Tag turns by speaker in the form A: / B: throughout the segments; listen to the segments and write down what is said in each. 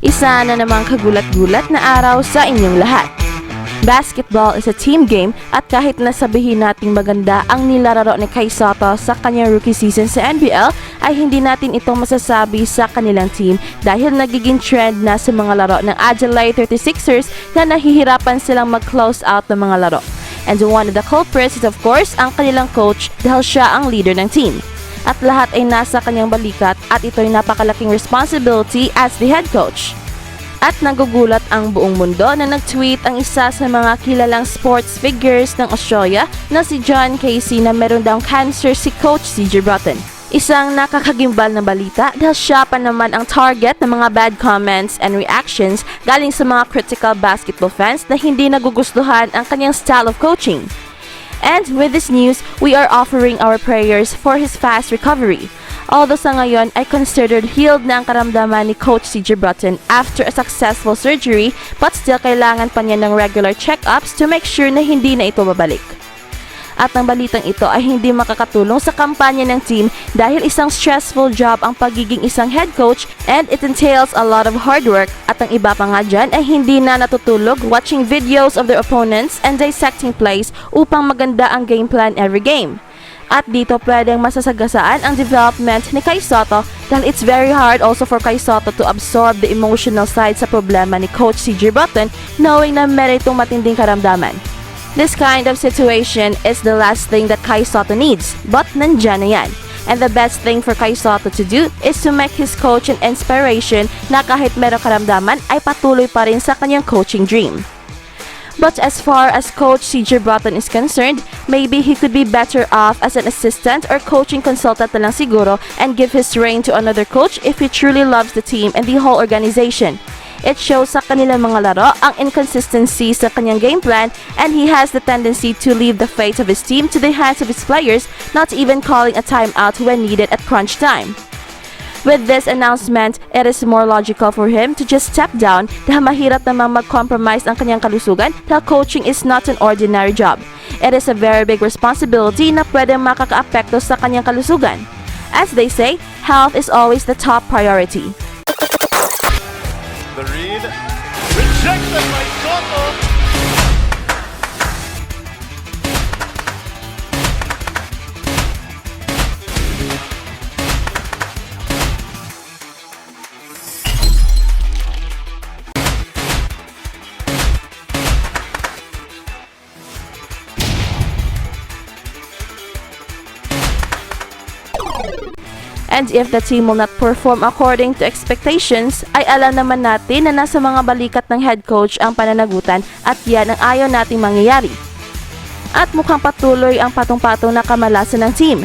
A: Isa na namang kagulat-gulat na araw sa inyong lahat. Basketball is a team game at kahit nasabihin nating maganda ang nilararo ni Kai Sotto sa kanyang rookie season sa NBL ay hindi natin ito masasabi sa kanilang team dahil nagiging trend na sa mga laro ng Adelaide 36ers na nahihirapan silang mag-close out ng mga laro. And one of the culprits is of course ang kanilang coach dahil siya ang leader ng team. At lahat ay nasa kanyang balikat at ito'y napakalaking responsibility as the head coach. At nagugulat ang buong mundo na nag-tweet ang isa sa mga kilalang sports figures ng Australia na si John Casey na meron daw cancer si Coach CJ Bruton. Isang nakakagimbal na balita dahil siya pa naman ang target ng mga bad comments and reactions galing sa mga critical basketball fans na hindi nagugustuhan ang kanyang style of coaching. And with this news, we are offering our prayers for his fast recovery. Although sa ngayon ay considered healed na ang karamdaman ni Coach CJ Bruton after a successful surgery, but still kailangan pa niya ng regular check-ups to make sure na hindi na ito babalik. At ang balitang ito ay hindi makakatulong sa kampanya ng team dahil isang stressful job ang pagiging isang head coach and it entails a lot of hard work at ang iba pa nga dyan ay hindi na natutulog watching videos of their opponents and dissecting plays upang maganda ang game plan every game. At dito pwedeng masasagasaan ang development ni Kai Sotto dahil it's very hard also for Kai Sotto to absorb the emotional side sa problema ni Coach CJ Bruton knowing na meron itong matinding karamdaman. This kind of situation is the last thing that Kai Sotto needs, but nandyan na yan. And the best thing for Kai Sotto to do is to make his coach an inspiration na kahit merong karamdaman ay patuloy pa rin sa kanyang coaching dream. But as far as Coach CJ Bruton is concerned, maybe he could be better off as an assistant or coaching consultant na lang siguro and give his reign to another coach if he truly loves the team and the whole organization. It shows sa kanilang mga laro ang inconsistency sa kanyang game plan and he has the tendency to leave the fate of his team to the hands of his players, not even calling a timeout when needed at crunch time. With this announcement, it is more logical for him to just step down dahil mahirap namang mag-compromise ang kanyang kalusugan dahil coaching is not an ordinary job. It is a very big responsibility na pwede makaka-apekto sa kanyang kalusugan. As they say, health is always the top priority.
B: The read, rejected by Sotto.
A: And if the team will not perform according to expectations, ay alam naman natin na nasa mga balikat ng head coach ang pananagutan at yan ang ayaw nating mangyayari. At mukhang patuloy ang patong-patong na kamalasan ng team.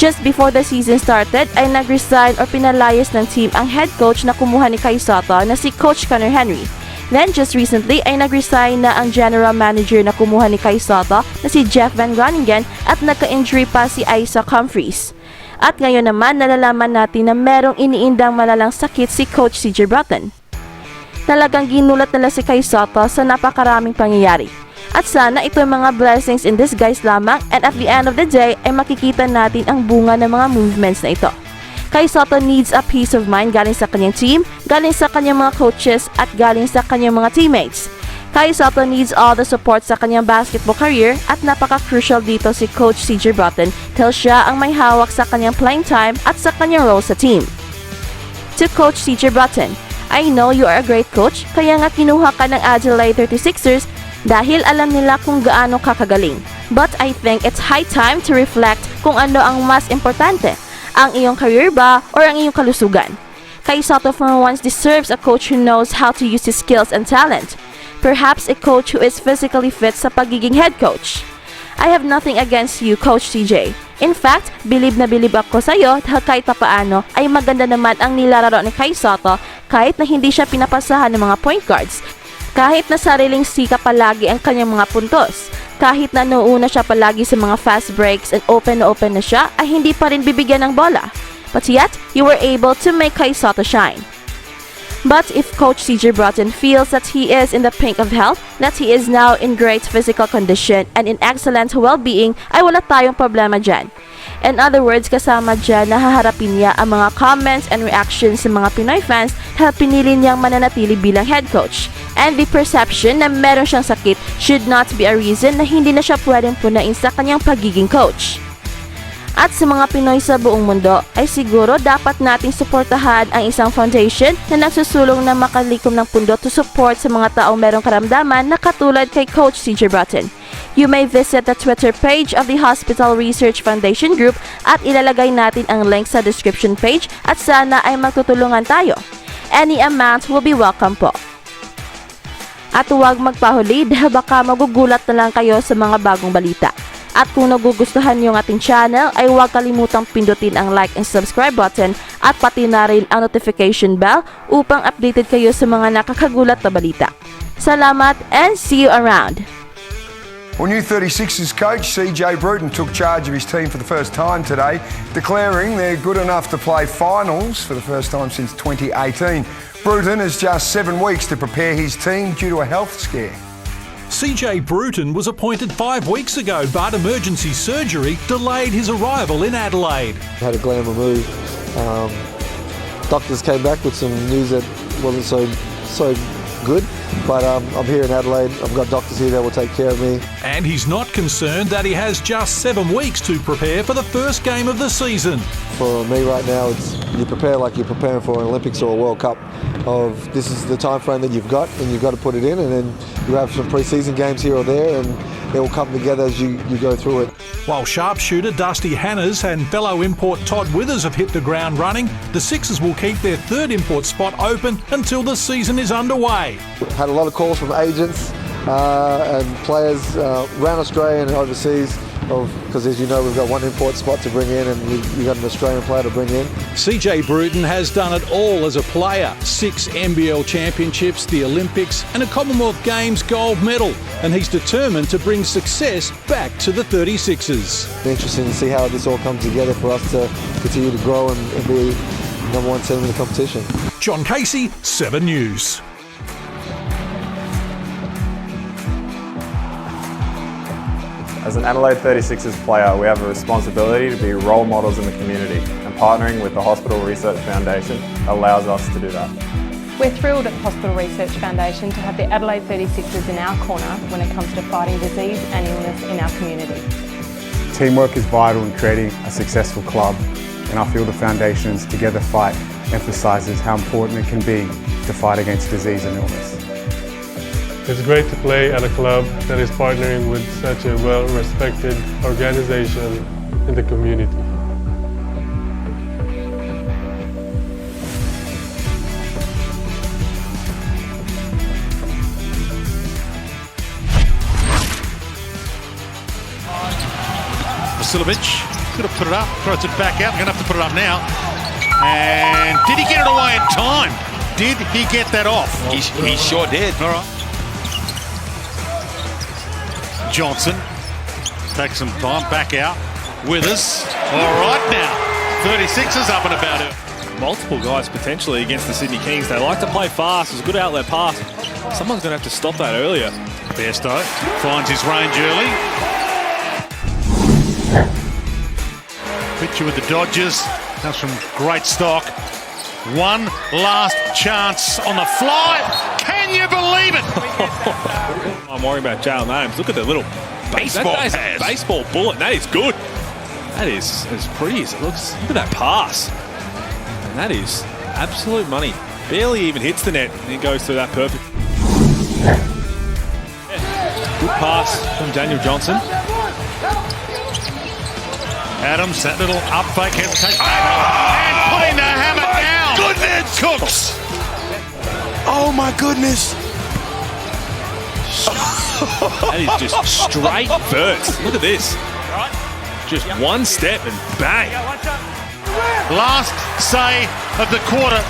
A: Just before the season started ay nag-resign or pinalayas ng team ang head coach na kumuha ni Kai Sotto na si Coach Connor Henry. Then just recently ay nag-resign na ang general manager na kumuha ni Kai Sotto na si Jeff Van Groningen at nagka-injury pa si Isaac Humphries. At ngayon naman nalalaman natin na merong iniindang malalang sakit si Coach CJ Bruton. Talagang ginulat nila si Kai Sotto sa napakaraming pangyayari. At sana ito ay mga blessings in disguise lamang and at the end of the day ay makikita natin ang bunga ng mga movements na ito. Kai Sotto needs a peace of mind galing sa kanyang team, galing sa kanyang mga coaches at galing sa kanyang mga teammates. Kai Sotto needs all the support sa kanyang basketball career at napaka-crucial dito si Coach CJ Bruton dahil siya ang may hawak sa kanyang playing time at sa kanyang role sa team. To Coach CJ Bruton, I know you are a great coach kaya nga kinuha ka ng Adelaide 36ers dahil alam nila kung gaano ka kagaling. But I think it's high time to reflect kung ano ang mas importante, ang iyong career ba or ang iyong kalusugan. Kai Sotto for once deserves a coach who knows how to use his skills and talent. Perhaps a coach who is physically fit sa pagiging head coach. I have nothing against you, Coach CJ. In fact, bilib na bilib ako sa iyo dahil kahit papaano ay maganda naman ang nilararo ni Kai Sotto kahit na hindi siya pinapasahan ng mga point guards. Kahit na sariling sika palagi ang kanyang mga puntos. Kahit na noona siya palagi sa mga fast breaks and open na siya ay hindi pa rin bibigyan ng bola. But yet, you were able to make Kai Sotto shine. But if Coach CJ Bruton feels that he is in the pink of health, that he is now in great physical condition and in excellent well-being, ay wala tayong problema dyan. In other words, kasama dyan na haharapin niya ang mga comments and reactions ng mga Pinoy fans dahil pinili niyang mananatili bilang head coach. And the perception na meron siyang sakit should not be a reason na hindi na siya pwedeng punain sa kanyang pagiging coach. At sa mga Pinoy sa buong mundo, ay siguro dapat nating suportahan ang isang foundation na nagsusulong na makalikom ng pundo to support sa mga taong merong karamdaman na katulad kay Coach CJ Bruton. You may visit the Twitter page of the Hospital Research Foundation Group at ilalagay natin ang link sa description page at sana ay magtutulungan tayo. Any amount will be welcome po. At huwag magpahuli dahil baka magugulat na lang kayo sa mga bagong balita. At kung nagugustuhan niyo ang ating channel ay huwag kalimutang pindutin ang like and subscribe button at pati na rin ang notification bell upang updated kayo sa mga nakakagulat na balita. Salamat and see you around!
C: Well, new 36ers coach CJ Bruton took charge of his team for the first time today, declaring they're good enough to play finals for the first time since 2018. Bruton has just 7 weeks to prepare his team due to a health scare.
D: CJ Bruton was appointed 5 weeks ago, but emergency surgery delayed his arrival in Adelaide.
E: Had a gland removed. Doctors came back with some news that wasn't so good, but I'm here in Adelaide. I've got doctors here that will take care of me.
D: And he's not concerned that he has just 7 weeks to prepare for the first game of the season.
E: For me right now, you prepare like you're preparing for an Olympics or a World Cup. This is the time frame that you've got, and you've got to put it in, and then you have some pre-season games here or there, and it will come together as you go through it.
D: While sharpshooter Dusty Hanners and fellow import Todd Withers have hit the ground running, the Sixers will keep their third import spot open until the season is underway.
E: Had a lot of calls from agents and players around Australia and overseas, because as you know, we've got one import spot to bring in, and we've got an Australian player to bring in.
D: CJ Bruton has done it all as a player. 6 NBL championships, the Olympics and a Commonwealth Games gold medal. And he's determined to bring success back to the 36ers.
E: Interesting to see how this all comes together for us to continue to grow and be number 1 team in the competition.
D: John Casey, 7 News.
F: As an Adelaide 36ers player, we have a responsibility to be role models in the community, and partnering with the Hospital Research Foundation allows us to do that.
G: We're thrilled at the Hospital Research Foundation to have the Adelaide 36ers in our corner when it comes to fighting disease and illness in our community.
H: Teamwork is vital in creating a successful club, and I feel the Foundation's Together Fight emphasises how important it can be to fight against disease and illness.
I: It's great to play at a club that is partnering with such a well-respected organization in the community.
B: Vasilovic could have put it up, throws it back out. We're going to have to put it up now. And did he get it away in time? Did he get that off?
J: He sure did.
B: All right. Johnson takes some time, back out. Withers. All right now. 36ers up and about it.
K: Multiple guys potentially against the Sydney Kings. They like to play fast. It's a good outlet pass. Someone's going to have to stop that earlier.
B: Bairstow finds his range early. Picture with the Dodgers. Comes from great stock. One last chance on the fly. Can you believe it?
K: I'm worried about Jalen Adams. Look at the little
B: Baseball
K: that is
B: pass.
K: a baseball bullet. That is good. That is as pretty as it looks. Look at that pass. And that is absolute money. Barely even hits the net and it goes through that perfect. Good pass from Daniel Johnson.
B: Adams, that little up fake hesitation. And putting the hammer down. Goodness! Cooks.
J: Oh my goodness!
K: That is just straight verts. Look at this. Just one step and bang.
B: Last say of the quarter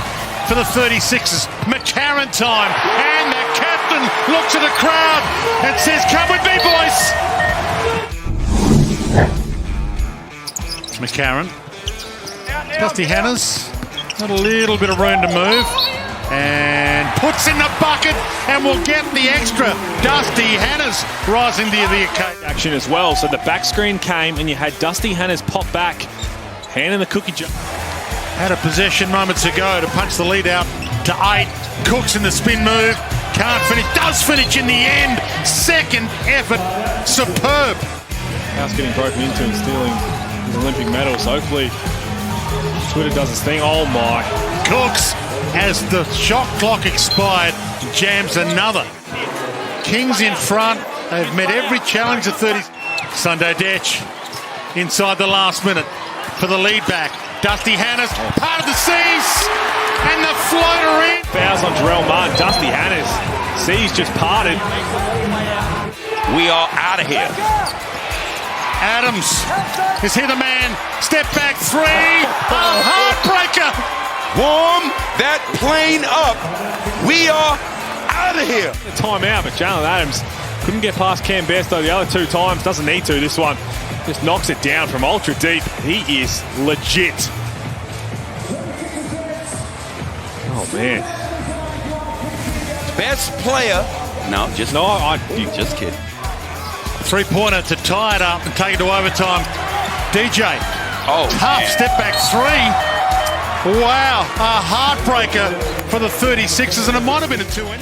B: for the 36ers. McCarron time. And the captain looks at the crowd and says, "Come with me, boys." McCarron. Dusty Hanners. Got a little bit of room to move. And puts in the bucket and will get the extra. Dusty Hannahs rising to the occasion.
K: Action as well. So the back screen came and you had Dusty Hannahs pop back, hand in the cookie jar.
B: Had a possession moments ago to punch the lead out to 8. Cooks in the spin move. Can't finish. Does finish in the end. Second effort. Superb.
K: House getting broken into and stealing his Olympic medal. So hopefully Twitter does its thing. Oh my.
B: Cooks, as the shot clock expired, jams another. Kings in front. They've met every challenge of 30. Sunday Detch inside the last minute for the lead back. Dusty Hannahs, part of the C's, and the floater in.
K: Fouls on Jarrell Martin. Dusty Hannahs. C's just parted.
J: We are out of here.
B: Adams is here the man. Step back 3. A heartbreaker.
J: Warm that plane up. We are out of here.
K: The timeout, but Jalen Adams couldn't get past Cam Bairstow the other 2 times. Doesn't need to. This one just knocks it down from ultra deep. He is legit. Oh man.
J: Best player. No, just you just kidding.
B: 3-pointer to tie it up and take it to overtime. DJ.
J: Oh,
B: tough
J: man.
B: step back 3. Wow, a heartbreaker for the 36ers, and it might have been a 2-2.